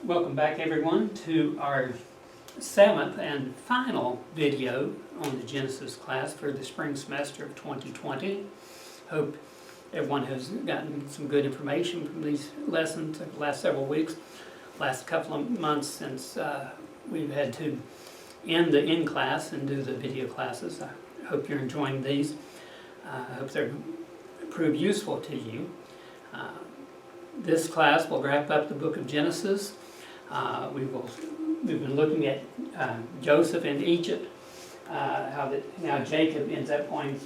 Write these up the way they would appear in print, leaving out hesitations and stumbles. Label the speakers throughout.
Speaker 1: Welcome back everyone to our seventh and final video on the Genesis class for the spring semester of 2020. Hope everyone has gotten some good information from these lessons the last several weeks, last couple of months since we've had to end the in-class and do the video classes. I hope you're enjoying these. I hope they prove useful to you. This class will wrap up the book of Genesis. We've been looking at Joseph in Egypt, how that now Jacob ends up going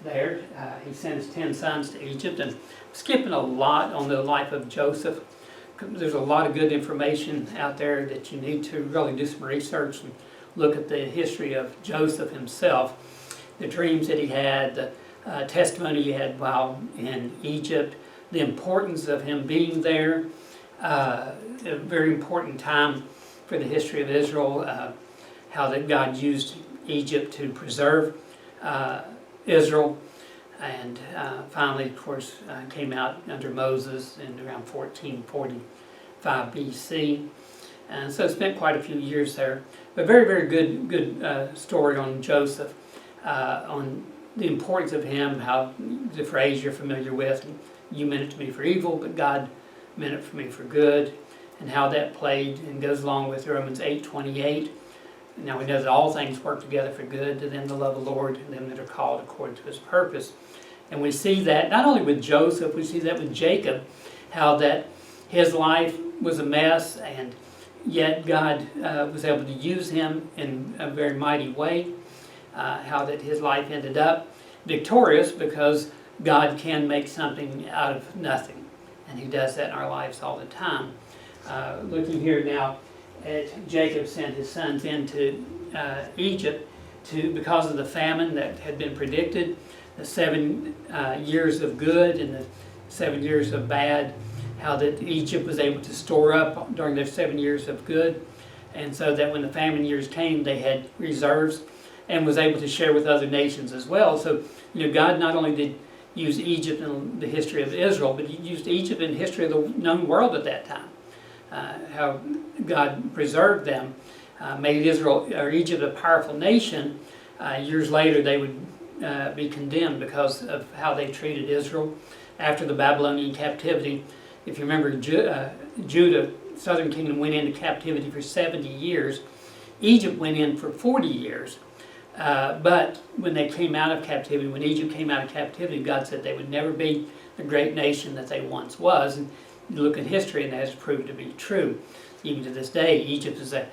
Speaker 1: there. He sends 10 sons to Egypt, and skipping a lot on the life of Joseph. There's a lot of good information out there that you need to really do some research and look at the history of Joseph himself, the dreams that he had, the testimony he had while in Egypt, the importance of him being there, a very important time for the history of Israel, how that God used Egypt to preserve Israel, and finally, of course, came out under Moses in around 1445 BC. And so spent quite a few years there. But very, very good story on Joseph, on the importance of him, how the phrase you're familiar with, you meant it to me for evil, but God meant it for me for good, and how that played and goes along with Romans 8:28. Now we know that all things work together for good to them that love the Lord and them that are called according to his purpose. And we see that not only with Joseph, we see that with Jacob, how that his life was a mess, and yet God was able to use him in a very mighty way, how that his life ended up victorious because God can make something out of nothing. And he does that in our lives all the time. Looking here now at Jacob sent his sons into Egypt because of the famine that had been predicted, the 7 years of good and the 7 years of bad, how that Egypt was able to store up during their 7 years of good, and so that when the famine years came, they had reserves and was able to share with other nations as well. So, God not only did use Egypt in the history of Israel, but he used Egypt in the history of the known world at that time. How God preserved them, made Israel or Egypt a powerful nation. Years later, they would be condemned because of how they treated Israel after the Babylonian captivity. If you remember, Judah, southern kingdom, went into captivity for 70 years. Egypt went in for 40 years. But when they came out of captivity, when Egypt came out of captivity, God said they would never be the great nation that they once was. And you look at history, and that has proved to be true. Even to this day, Egypt is a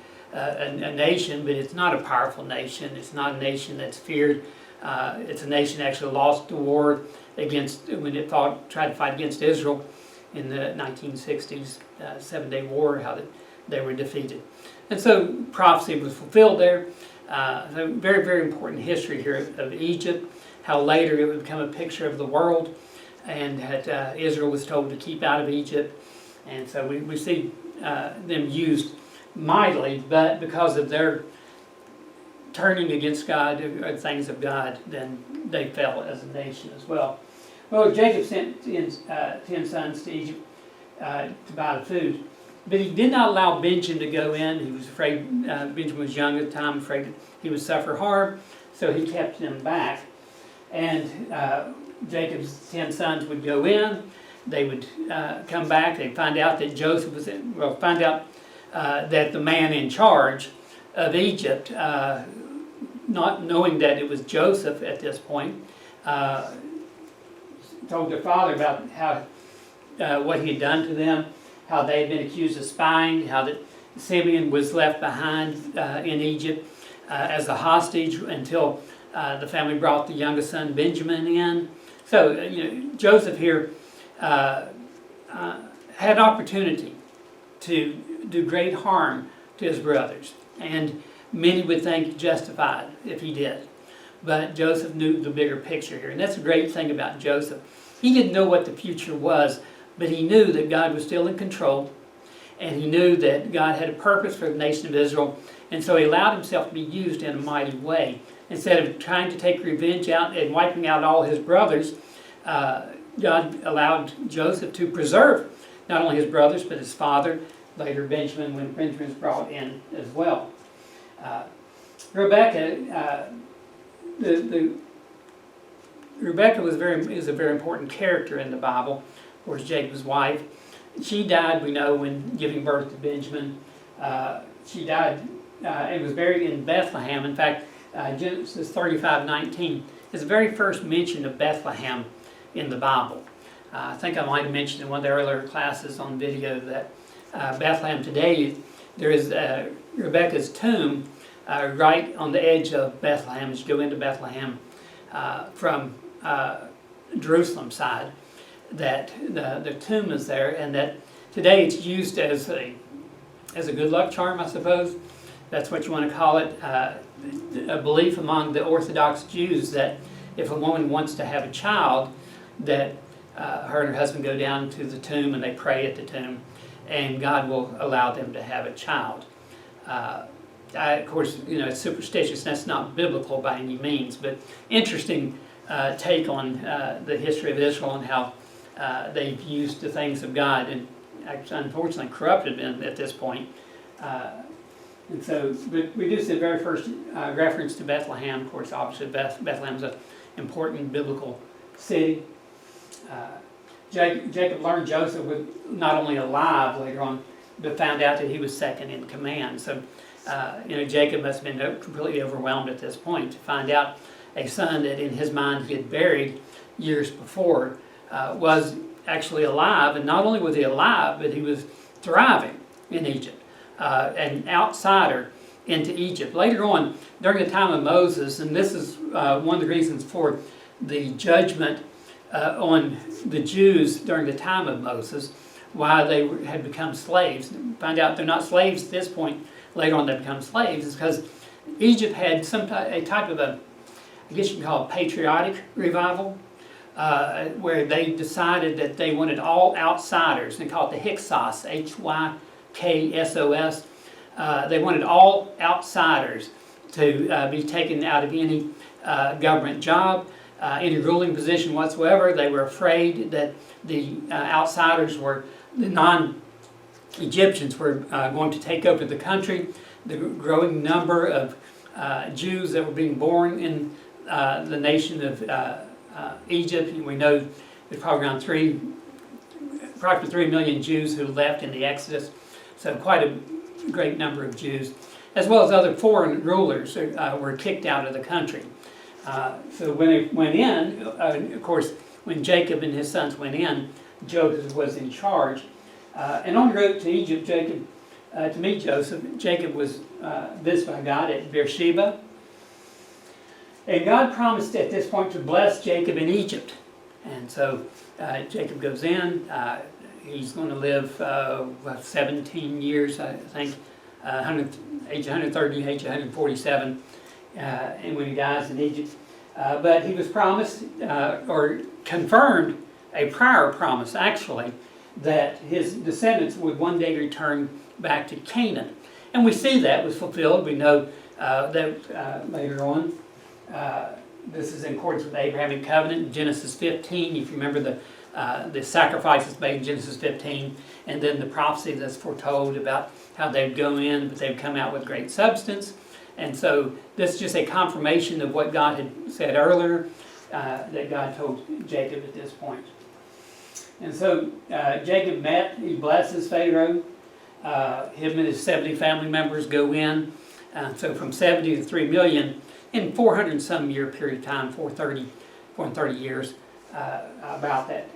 Speaker 1: nation, but it's not a powerful nation. It's not a nation that's feared. It's a nation that actually lost the war against when it tried to fight against Israel in the 1960s, 7-Day War, how they were defeated. And so prophecy was fulfilled there. So very, very important history here of Egypt, how later it would become a picture of the world, and that Israel was told to keep out of Egypt. And so we see them used mightily, but because of their turning against God or things of God, then they fell as a nation as well. Well, Jacob sent in 10 sons to Egypt to buy the food. But he did not allow Benjamin to go in. He was afraid, Benjamin was young at the time, afraid he would suffer harm, so he kept them back. And Jacob's 10 sons would go in, they would come back, they'd find out that Joseph was find out that the man in charge of Egypt, not knowing that it was Joseph at this point, told their father about how what he had done to them, how they had been accused of spying, how that Simeon was left behind in Egypt as a hostage until the family brought the youngest son Benjamin in. So Joseph here had an opportunity to do great harm to his brothers, and many would think justified if he did. But Joseph knew the bigger picture here, and that's a great thing about Joseph. He didn't know what the future was, but he knew that God was still in control, and he knew that God had a purpose for the nation of Israel, and so he allowed himself to be used in a mighty way. Instead of trying to take revenge out and wiping out all his brothers, God allowed Joseph to preserve not only his brothers, but his father, later Benjamin, when Benjamin is brought in as well. Rebecca, Rebecca is a very important character in the Bible. Of course, Jacob's wife. She died, we know, when giving birth to Benjamin. She died and was buried in Bethlehem. In fact, Genesis 35:19 is the very first mention of Bethlehem in the Bible. I think I might have mentioned in one of the earlier classes on video that Bethlehem today, there is Rebecca's tomb right on the edge of Bethlehem as you go into Bethlehem from Jerusalem side. That the tomb is there, and that today it's used as a good luck charm, I suppose. That's what you want to call it. A belief among the Orthodox Jews that if a woman wants to have a child, that her and her husband go down to the tomb and they pray at the tomb, and God will allow them to have a child. Of course, it's superstitious. That's not biblical by any means, but interesting take on the history of Israel and how they've used the things of God and actually, unfortunately, corrupted them at this point. And so, but we do see the very first reference to Bethlehem. Of course, obviously, Bethlehem's an important biblical city. Jacob learned Joseph was not only alive later on, but found out that he was second in command. So, Jacob must have been completely overwhelmed at this point to find out a son that in his mind he had buried years before was actually alive. And not only was he alive, but he was thriving in Egypt, an outsider into Egypt. Later on, during the time of Moses, and this is one of the reasons for the judgment on the Jews during the time of Moses, why they had become slaves. Find out they're not slaves at this point. Later on, they become slaves. Is because Egypt had a type of I guess you can call it patriotic revival, where they decided that they wanted all outsiders. They call it the Hyksos, Hyksos. They wanted all outsiders to be taken out of any government job, any ruling position whatsoever. They were afraid that the outsiders were, the non-Egyptians were going to take over the country. The growing number of Jews that were being born in the nation of Egypt. We know there's probably around approximately 3 million Jews who left in the Exodus. So quite a great number of Jews, as well as other foreign rulers were kicked out of the country. So when they went in, of course, when Jacob and his sons went in, Joseph was in charge. And on the road to Egypt, to meet Joseph, Jacob was visited by God at Beersheba. And God promised at this point to bless Jacob in Egypt. And so Jacob goes in. He's going to live 17 years, I think, age 130, age 147, and when he dies in Egypt. But he was promised, or confirmed, a prior promise, actually, that his descendants would one day return back to Canaan. And we see that was fulfilled. We know that later on. This is in accordance with the Abrahamic covenant in Genesis 15. If you remember the sacrifices made in Genesis 15, and then the prophecy that's foretold about how they'd go in, but they'd come out with great substance. And so this is just a confirmation of what God had said earlier, that God told Jacob at this point. And so Jacob he blesses Pharaoh. Him and his 70 family members go in. So from 70 to 3 million in 400 some year period of time, 430 years, about that.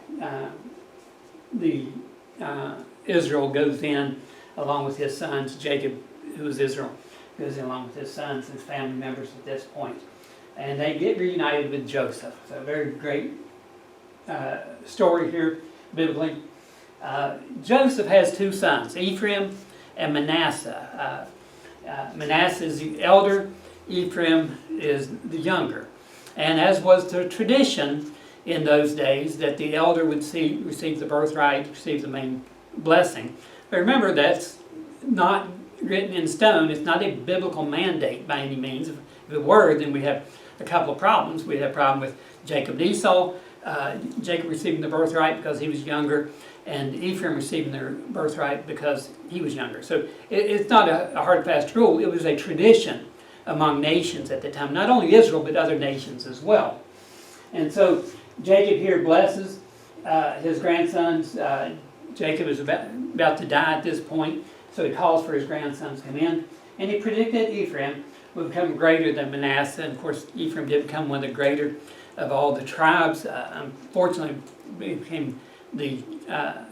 Speaker 1: Israel goes in along with his sons. Jacob, who is Israel, goes in along with his sons and family members at this point. And they get reunited with Joseph. So a very great story here, biblically. Joseph has two sons, Ephraim and Manasseh. Manasseh is the elder, Ephraim is the younger. And as was the tradition in those days, that the elder would receive the birthright, receive the main blessing. But remember, that's not written in stone. It's not a biblical mandate by any means. If it were, then we have a couple of problems. We have a problem with Jacob and Esau. Jacob receiving the birthright because he was younger, and Ephraim receiving their birthright because he was younger. So it's not a hard, fast rule. It was a tradition among nations at the time, not only Israel, but other nations as well. And so Jacob here blesses his grandsons. Jacob is about to die at this point, so he calls for his grandsons to come in. And he predicted Ephraim would become greater than Manasseh. And of course, Ephraim did become one of the greater of all the tribes. Unfortunately, became the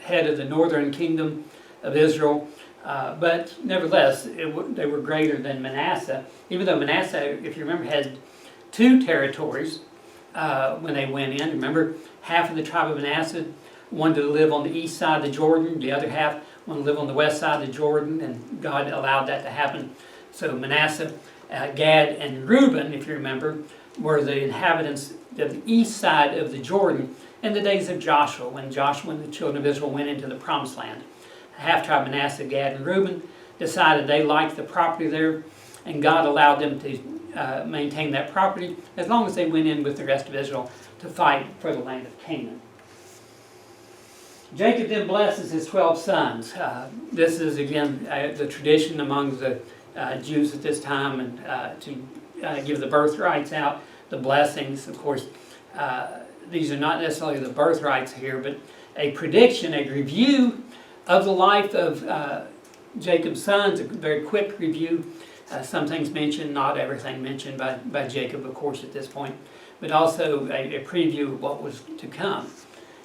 Speaker 1: head of the northern kingdom of Israel. But nevertheless, they were greater than Manasseh. Even though Manasseh, if you remember, had two territories when they went in. Remember, half of the tribe of Manasseh wanted to live on the east side of the Jordan. The other half wanted to live on the west side of the Jordan, and God allowed that to happen. So Manasseh, Gad, and Reuben, if you remember, were the inhabitants of the east side of the Jordan in the days of Joshua, when the children of Israel went into the promised land. Half-tribe Manasseh, Gad, and Reuben decided they liked the property there, and God allowed them to maintain that property as long as they went in with the rest of Israel to fight for the land of Canaan. Jacob then blesses his 12 sons. This is, again, the tradition among the Jews at this time, and to give the birthrights out, the blessings. Of course, these are not necessarily the birthrights here, but a prediction, a review of the life of Jacob's sons, a very quick review. Some things mentioned, not everything mentioned by Jacob, of course, at this point, but also a preview of what was to come.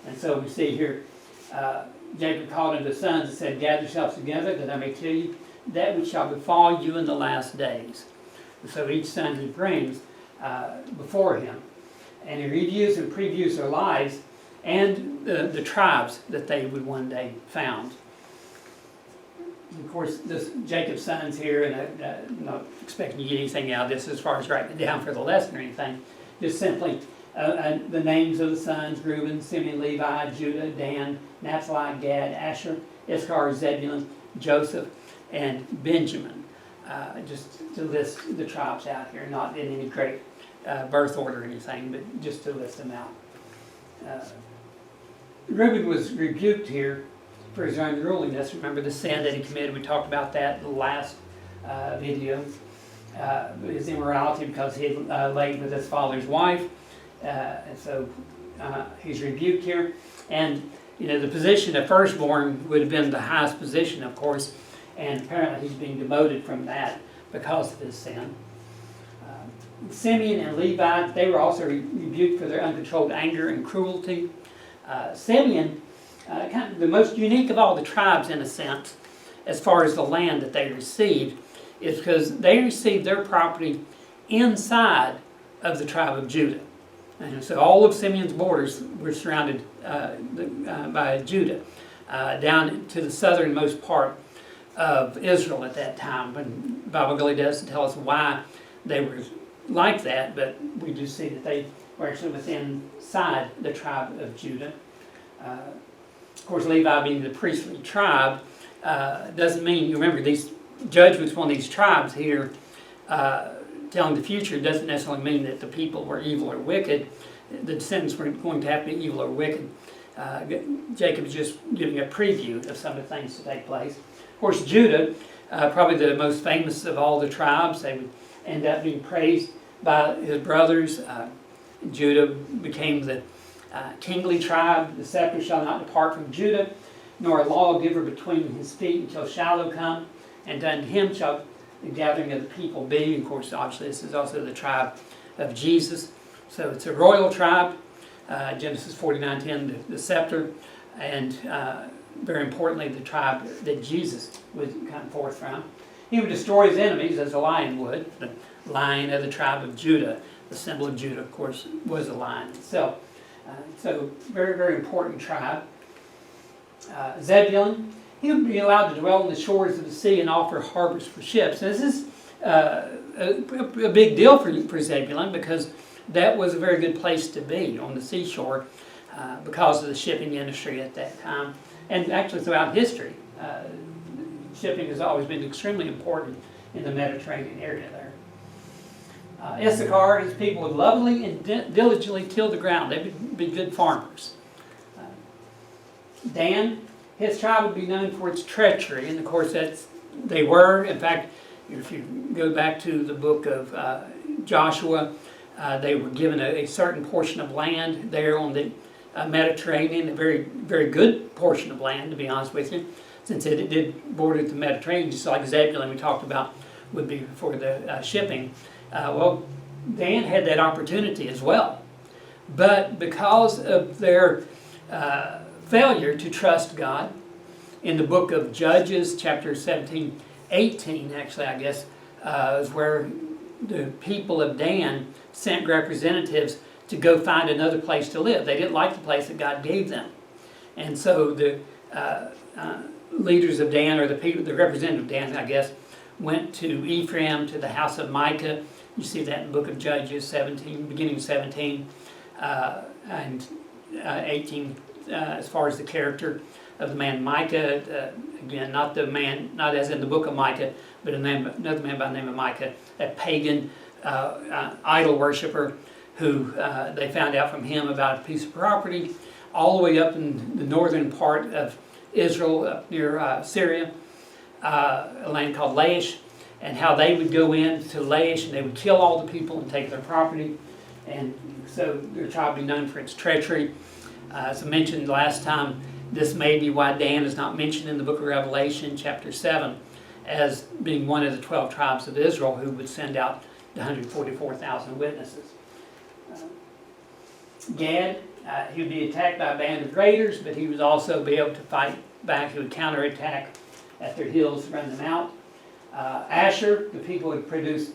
Speaker 1: And so we see here, Jacob called unto the sons and said, gather yourselves together, that I may tell you that which shall befall you in the last days. And so each son he brings before him, and he reviews and previews their lives and the tribes that they would one day found. Of course, Jacob's sons here, and I'm not expecting you to get anything out of this as far as writing it down for the lesson or anything, just simply the names of the sons: Reuben, Simeon, Levi, Judah, Dan, Naphtali, Gad, Asher, Issachar, Zebulun, Joseph, and Benjamin. Just to list the tribes out here, not in any great birth order or anything, but just to list them out. Reuben was rebuked here for his unruliness. Remember the sin that he committed. We talked about that in the last video. His immorality because he had laid with his father's wife. And so he's rebuked here. And you know, the position of firstborn would have been the highest position, of course. And apparently he's being demoted from that because of his sin. Simeon and Levi, they were also rebuked for their uncontrolled anger and cruelty. Simeon, kind of the most unique of all the tribes in a sense, as far as the land that they received, is because they received their property inside of the tribe of Judah. And so all of Simeon's borders were surrounded by Judah, down to the southernmost part of Israel at that time. But the Bible really doesn't tell us why they were like that, but we do see that they were actually within the tribe of Judah. Of course, Levi being the priestly tribe doesn't mean, you remember, these judgments on these tribes here telling the future doesn't necessarily mean that the people were evil or wicked. The descendants were going to have to be evil or wicked. Jacob is just giving a preview of some of the things to take place. Of course, Judah, probably the most famous of all the tribes, they would end up being praised by his brothers. Judah became the kingly tribe. The scepter shall not depart from Judah, nor a lawgiver between his feet until Shiloh come, and unto him shall the gathering of the people be. Of course, obviously, this is also the tribe of Jesus. So it's a royal tribe. Genesis 49:10, the scepter, and very importantly, the tribe that Jesus would come forth from. He would destroy his enemies as a lion would. The lion of the tribe of Judah, the symbol of Judah, of course, was a lion itself. So very, very important tribe. Zebulun, he would be allowed to dwell on the shores of the sea and offer harbors for ships. And this is a big deal for Zebulun, because that was a very good place to be, on the seashore, because of the shipping industry at that time. And actually throughout history, shipping has always been extremely important in the Mediterranean area Issachar, his people would lovingly and diligently till the ground. They would be good farmers. Dan, his tribe would be known for its treachery, and of course they were. In fact, if you go back to the book of Joshua, they were given a certain portion of land there on the Mediterranean, a very, very good portion of land, to be honest with you, since it did border the Mediterranean, just like Zebulun we talked about would be for the shipping. Well, Dan had that opportunity as well. But because of their failure to trust God, in the book of Judges, chapter 17, 18, actually, I guess, is where the people of Dan sent representatives to go find another place to live. They didn't like the place that God gave them. And so the leaders of Dan, or the representative of Dan, I guess, went to Ephraim, to the house of Micah. You see that in the book of Judges 17, beginning 17 and 18, as far as the character of the man Micah. Again, not as in the book of Micah, but another man by the name of Micah, a pagan idol worshiper, who they found out from him about a piece of property all the way up in the northern part of Israel, up near Syria, a land called Laish, and how they would go in to Laish and they would kill all the people and take their property. And so their tribe would be known for its treachery. As I mentioned last time, this may be why Dan is not mentioned in the book of Revelation, chapter 7, as being one of the 12 tribes of Israel who would send out the 144,000 witnesses. Gad, he would be attacked by a band of raiders, but he would also be able to fight back. He would counterattack at their heels to run them out. Asher, the people would produce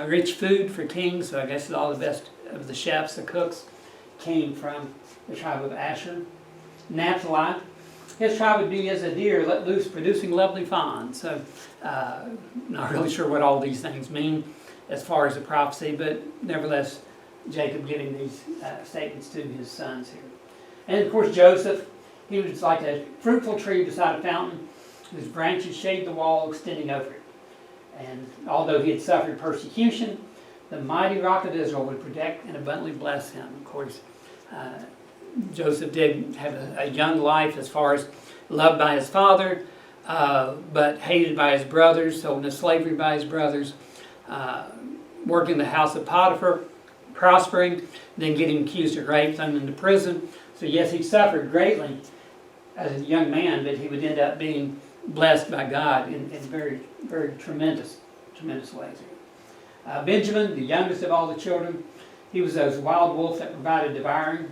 Speaker 1: rich food for kings, so I guess all the best of the chefs, the cooks, came from the tribe of Asher. Naphtali, his tribe would be as a deer let loose, producing lovely fawns. So, not really sure what all these things mean as far as the prophecy, but nevertheless, Jacob giving these statements to his sons here. And of course, Joseph, he was like a fruitful tree beside a fountain, whose branches shade the wall extending over it. And although he had suffered persecution, the mighty rock of Israel would protect and abundantly bless him. Of course, Joseph did have a young life as far as loved by his father, but hated by his brothers, sold into slavery by his brothers, working in the house of Potiphar, prospering, then getting accused of rape, thrown into prison. So yes, he suffered greatly as a young man, but he would end up being blessed by God in very, very tremendous ways. Benjamin, the youngest of all the children, he was those wild wolf that provided devouring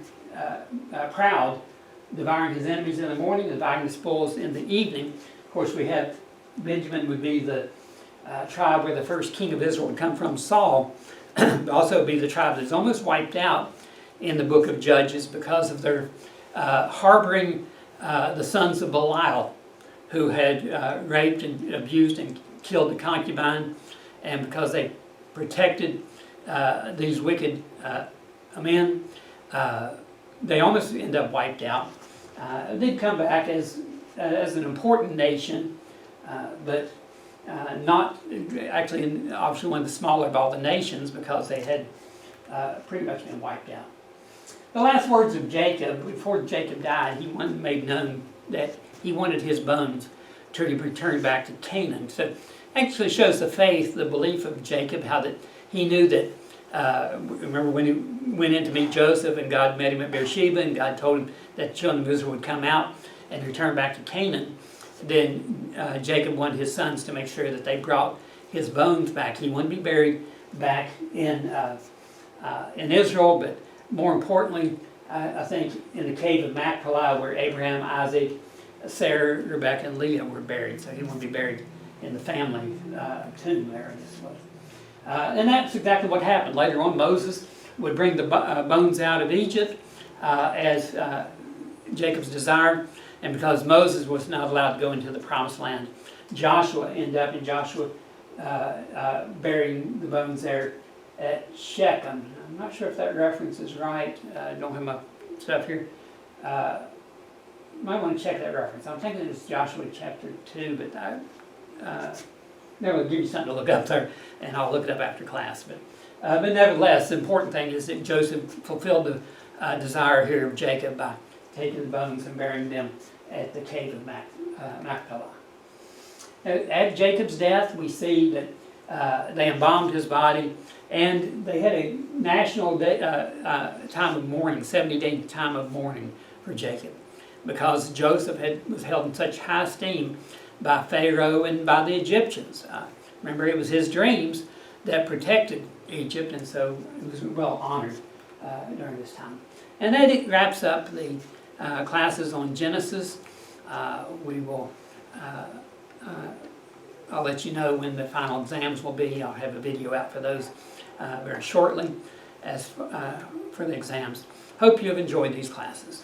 Speaker 1: his enemies in the morning, dividing the spoils in the evening. Of course, we have Benjamin would be the tribe where the first king of Israel would come from, Saul. Also be the tribe that's almost wiped out in the book of Judges because of their harboring the sons of Belial, who had raped and abused and killed the concubine, and because they protected these wicked men, they almost end up wiped out. They'd come back as an important nation, but not actually, obviously one of the smaller of all the nations, because they had pretty much been wiped out. The last words of Jacob, before Jacob died, he made known that he wanted his bones to return back to Canaan. So actually shows the faith, the belief of Jacob, how that he knew that, remember when he went in to meet Joseph and God met him at Beersheba and God told him that the children of Israel would come out and return back to Canaan. Then Jacob wanted his sons to make sure that they brought his bones back. He wanted to be buried back in Israel, but more importantly, I think in the cave of Machpelah, where Abraham, Isaac, Sarah, Rebekah, and Leah were buried. So he wanted to be buried in the family tomb there. And that's exactly what happened. Later on, Moses would bring the bones out of Egypt as Jacob's desire. And because Moses was not allowed to go into the promised land, Joshua ended up in Joshua burying the bones there at Shechem. I'm not sure if that reference is right. I don't have my stuff here. Might want to check that reference. I'm thinking it's Joshua chapter 2, but Never give you something to look up there, and I'll look it up after class. But nevertheless, the important thing is that Joseph fulfilled the desire here of Jacob by taking the bones and burying them at the cave of Machpelah. At Jacob's death, we see that they embalmed his body, and they had a national time of mourning, 70-day time of mourning for Jacob, because Joseph was held in such high esteem by Pharaoh and by the Egyptians. Remember, it was his dreams that protected Egypt, and so he was well honored during this time. And that wraps up the classes on Genesis. We will, I'll let you know when the final exams will be. I'll have a video out for those very shortly as for the exams. Hope you have enjoyed these classes.